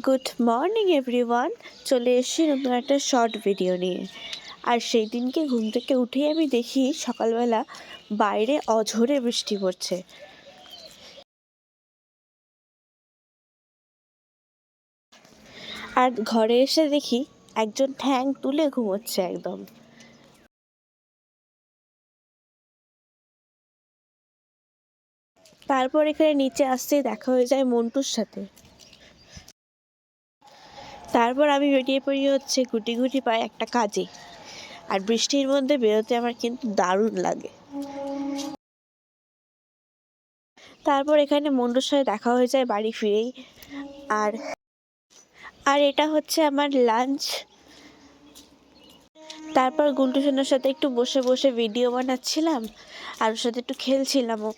Good morning everyone, চলে এসেছি নতুন একটা শর্ট ভিডিও নিয়ে। আর সেই দিনকে ঘুম থেকে উঠেই আমি দেখি সকালবেলা বাইরে অঝোরে বৃষ্টি পড়ছে। আর ঘরে এসে দেখি একজন ঠ্যাং তুলে ঘুমোচ্ছে একদম। তারপর এখানে নিচে আসতেই দেখা হয়ে যায় মন্টুর সাথে। তারপর আমি বেরিয়ে পড়ি হচ্ছে গুটি গুটি পায়ে একটা কাজে। আর বৃষ্টির মধ্যে বেরোতে আমার কিন্তু দারুণ লাগে। তারপর এখানে মন্টুর সাথে দেখা হয়ে যায় বাড়ি ফিরেই। আর আর এটা হচ্ছে আমার লাঞ্চ। তারপর গুলটু সোনার সাথে একটু বসে বসে ভিডিও বানাচ্ছিলাম আর ওর সাথে একটু খেলছিলামও।